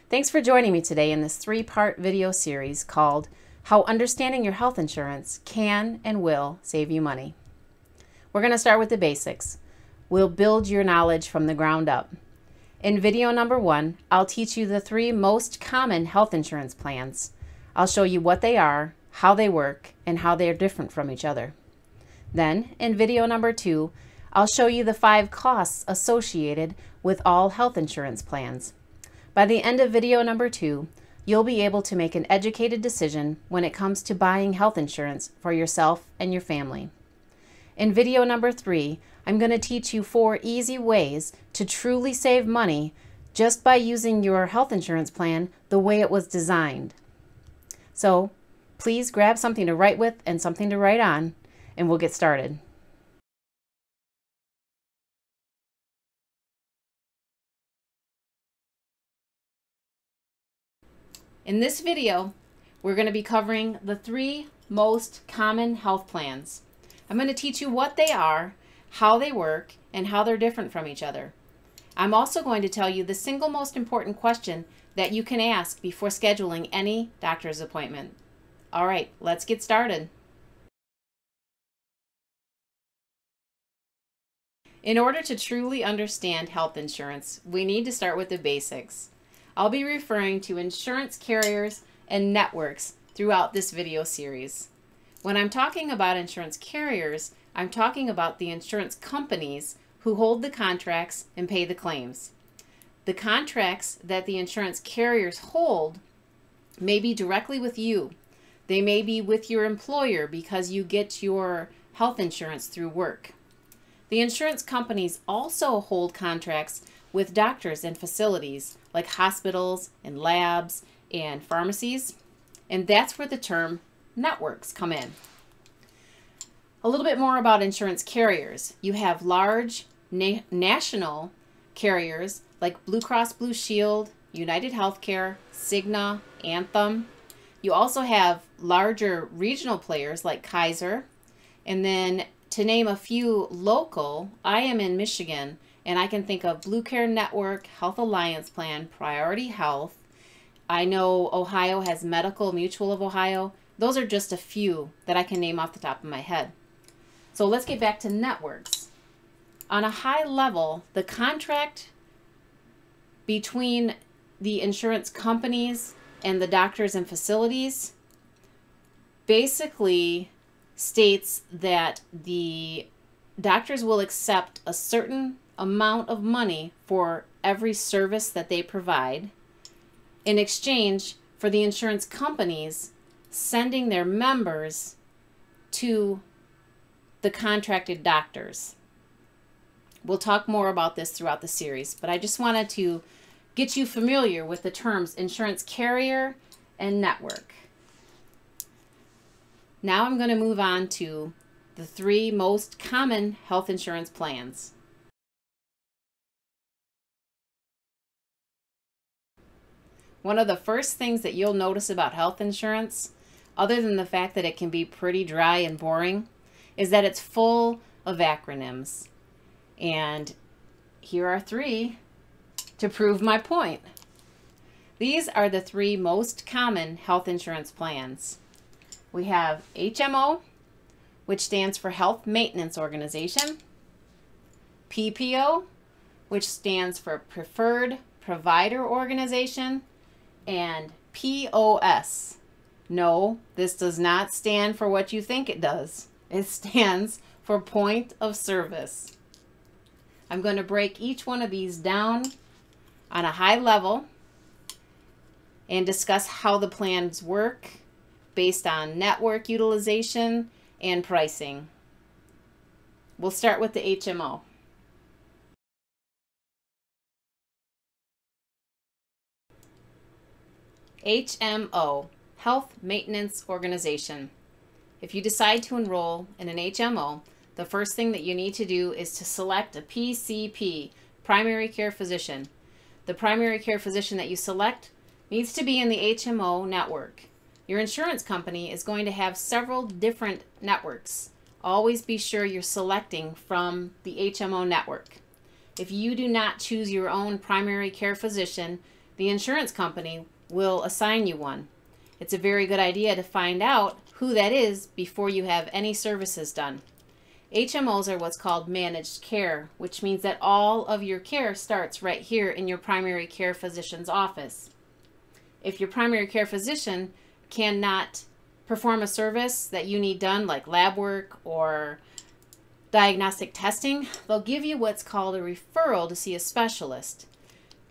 Thanks for joining me today in this three-part video series called How Understanding Your Health Insurance Can and Will Save You Money. We're going to start with the basics. We'll build your knowledge from the ground up. In video number 1, I'll teach you the 3 most common health insurance plans. I'll show you what they are, how they work, and how they are different from each other. Then, in video number 2, I'll show you the 5 costs associated with all health insurance plans. By the end of video number 2, you'll be able to make an educated decision when it comes to buying health insurance for yourself and your family. In video number 3, I'm going to teach you 4 easy ways to truly save money just by using your health insurance plan the way it was designed. So, please grab something to write with and something to write on, and we'll get started. In this video, we're going to be covering the 3 most common health plans. I'm going to teach you what they are, how they work, and how they're different from each other. I'm also going to tell you the single most important question that you can ask before scheduling any doctor's appointment. All right, let's get started. In order to truly understand health insurance, we need to start with the basics. I'll be referring to insurance carriers and networks throughout this video series. When I'm talking about insurance carriers, I'm talking about the insurance companies who hold the contracts and pay the claims. The contracts that the insurance carriers hold may be directly with you. They may be with your employer because you get your health insurance through work. The insurance companies also hold contracts with doctors and facilities like hospitals and labs and pharmacies, and that's where the term networks come in. A little bit more about insurance carriers. You have large national carriers like Blue Cross Blue Shield, United Healthcare, Cigna, Anthem. You also have larger regional players like Kaiser, and then to name a few local, I am in Michigan, and I can think of Blue Care Network, Health Alliance Plan, Priority Health. I know Ohio has Medical Mutual of Ohio. Those are just a few that I can name off the top of my head. So let's get back to networks. On a high level, the contract between the insurance companies and the doctors and facilities basically states that the doctors will accept a certain amount of money for every service that they provide in exchange for the insurance companies sending their members to the contracted doctors. We'll talk more about this throughout the series, but I just wanted to get you familiar with the terms insurance carrier and network. Now I'm going to move on to the 3 most common health insurance plans. One of the first things that you'll notice about health insurance, other than the fact that it can be pretty dry and boring, is that it's full of acronyms. And here are 3 to prove my point. These are the 3 most common health insurance plans. We have HMO, which stands for Health Maintenance Organization, PPO, which stands for Preferred Provider Organization, and POS. No, this does not stand for what you think it does. It stands for Point of Service. I'm going to break each one of these down on a high level and discuss how the plans work based on network utilization and pricing. We'll start with the HMO. HMO, Health Maintenance Organization. If you decide to enroll in an HMO, the first thing that you need to do is to select a PCP, primary care physician. The primary care physician that you select needs to be in the HMO network. Your insurance company is going to have several different networks. Always be sure you're selecting from the HMO network. If you do not choose your own primary care physician, the insurance company will assign you one. It's a very good idea to find out who that is before you have any services done. HMOs are what's called managed care, which means that all of your care starts right here in your primary care physician's office. If your primary care physician cannot perform a service that you need done, like lab work or diagnostic testing, they'll give you what's called a referral to see a specialist.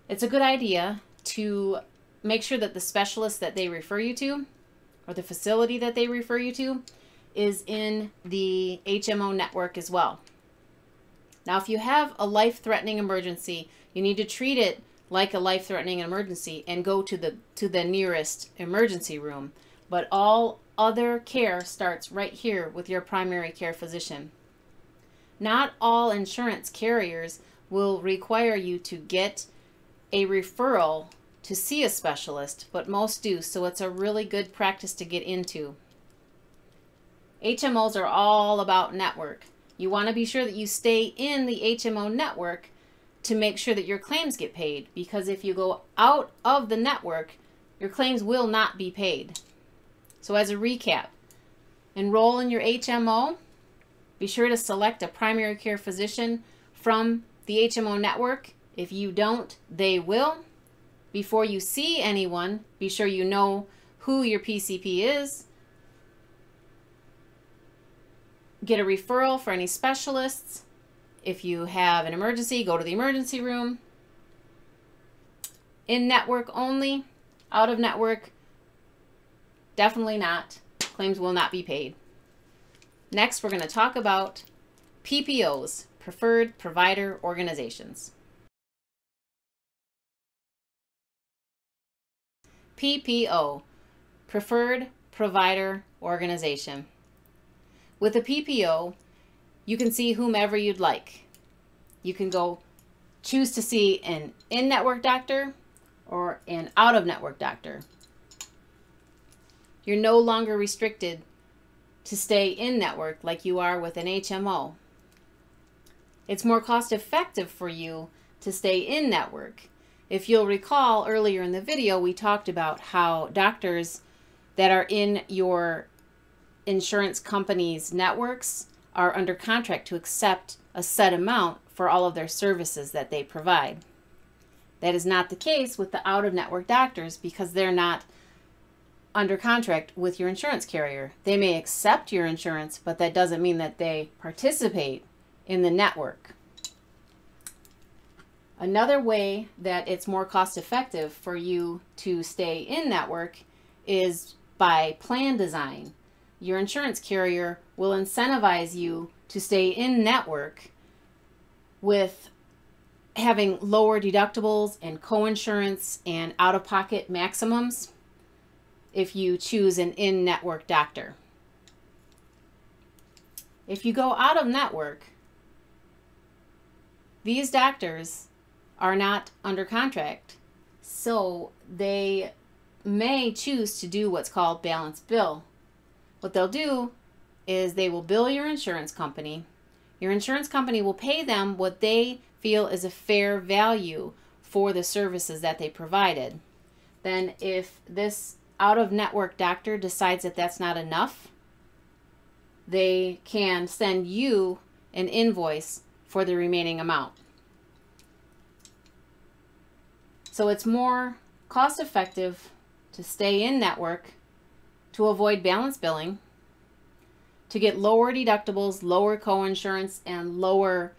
It's a good idea to make sure that the specialist that they refer you to, or the facility that they refer you to, is in the HMO network as well. Now, if you have a life-threatening emergency, you need to treat it like a life-threatening emergency and go to the nearest emergency room. But all other care starts right here with your primary care physician. Not all insurance carriers will require you to get a referral to see a specialist, but most do, so it's a really good practice to get into. HMOs are all about network. You want to be sure that you stay in the HMO network to make sure that your claims get paid, because if you go out of the network, your claims will not be paid. So as a recap, enroll in your HMO. Be sure to select a primary care physician from the HMO network. If you don't, they will. Before you see anyone, be sure you know who your PCP is. Get a referral for any specialists. If you have an emergency, go to the emergency room. In network only, out of network, definitely not. Claims will not be paid. Next, we're going to talk about PPOs, Preferred Provider Organizations. PPO, Preferred Provider Organization. With a PPO, you can see whomever you'd like. You can choose to see an in-network doctor or an out-of-network doctor. You're no longer restricted to stay in-network like you are with an HMO. It's more cost-effective for you to stay in-network. If you'll recall, earlier in the video, we talked about how doctors that are in your insurance company's networks are under contract to accept a set amount for all of their services that they provide. That is not the case with the out-of-network doctors, because they're not under contract with your insurance carrier. They may accept your insurance, but that doesn't mean that they participate in the network. Another way that it's more cost-effective for you to stay in network is by plan design. Your insurance carrier will incentivize you to stay in network with having lower deductibles and coinsurance and out-of-pocket maximums if you choose an in-network doctor. If you go out of network, these doctors are not under contract, so they may choose to do what's called balance bill. What they'll do is they will bill your insurance company. Your insurance company will pay them what they feel is a fair value for the services that they provided. Then if this out-of-network doctor decides that that's not enough, they can send you an invoice for the remaining amount. So it's more cost-effective to stay in network, to avoid balance billing, to get lower deductibles, lower coinsurance, and lower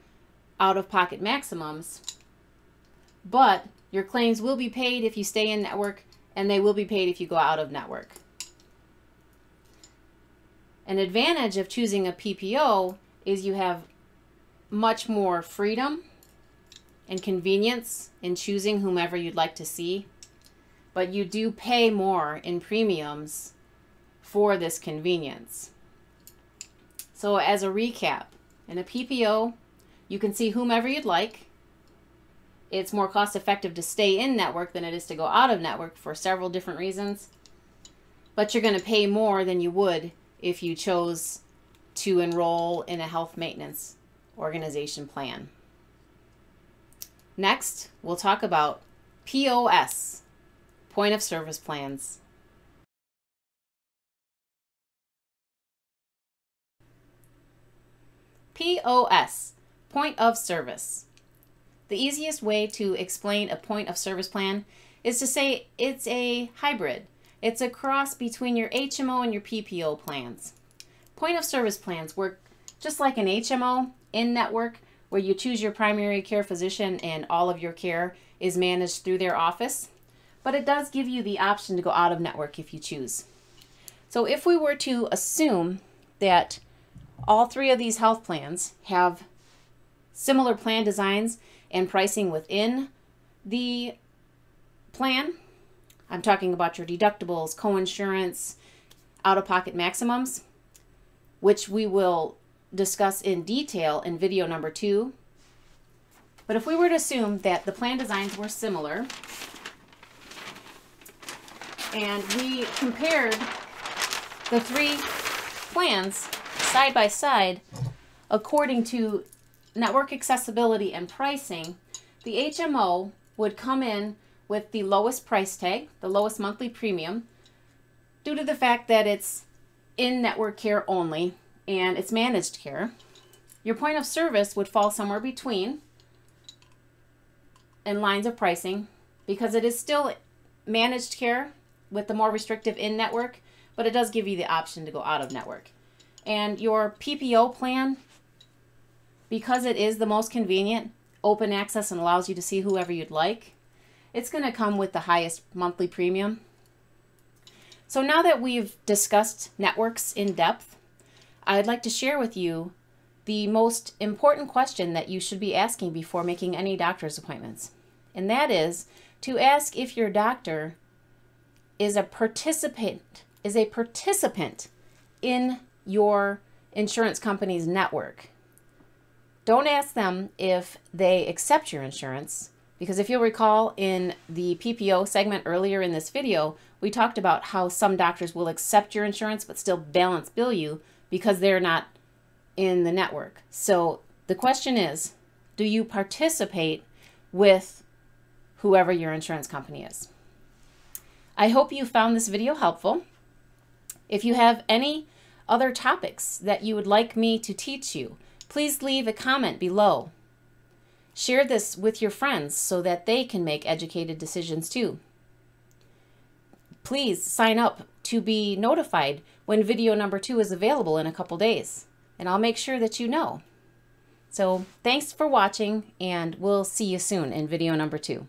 out-of-pocket maximums. But your claims will be paid if you stay in network, and they will be paid if you go out of network. An advantage of choosing a PPO is you have much more freedom and convenience in choosing whomever you'd like to see, but you do pay more in premiums for this convenience. So as a recap, in a PPO, you can see whomever you'd like. It's more cost effective to stay in network than it is to go out of network for several different reasons, but you're going to pay more than you would if you chose to enroll in a health maintenance organization plan. Next, we'll talk about POS, point of service plans. POS, point of service. The easiest way to explain a point of service plan is to say it's a hybrid. It's a cross between your HMO and your PPO plans. Point of service plans work just like an HMO in-network, where you choose your primary care physician and all of your care is managed through their office. But it does give you the option to go out of network if you choose. So if we were to assume that all three of these health plans have similar plan designs and pricing within the plan, I'm talking about your deductibles, coinsurance, out-of-pocket maximums, which we will discuss in detail in video number 2. But if we were to assume that the plan designs were similar and we compared the three plans side by side according to network accessibility and pricing, the HMO would come in with the lowest price tag, the lowest monthly premium, due to the fact that it's in-network care only and it's managed care. Your point of service would fall somewhere between in lines of pricing because it is still managed care with the more restrictive in-network, but it does give you the option to go out of network. And your PPO plan, because it is the most convenient, open access, and allows you to see whoever you'd like, it's going to come with the highest monthly premium. So now that we've discussed networks in depth, I'd like to share with you the most important question that you should be asking before making any doctor's appointments. And that is to ask if your doctor is a participant in your insurance company's network. Don't ask them if they accept your insurance, because if you'll recall in the PPO segment earlier in this video, we talked about how some doctors will accept your insurance but still balance bill you because they're not in the network. So the question is, do you participate with whoever your insurance company is? I hope you found this video helpful. If you have any other topics that you would like me to teach you, please leave a comment below. Share this with your friends so that they can make educated decisions too. Please sign up to be notified when video number 2 is available in a couple days, and I'll make sure that you know. So thanks for watching, and we'll see you soon in video number 2.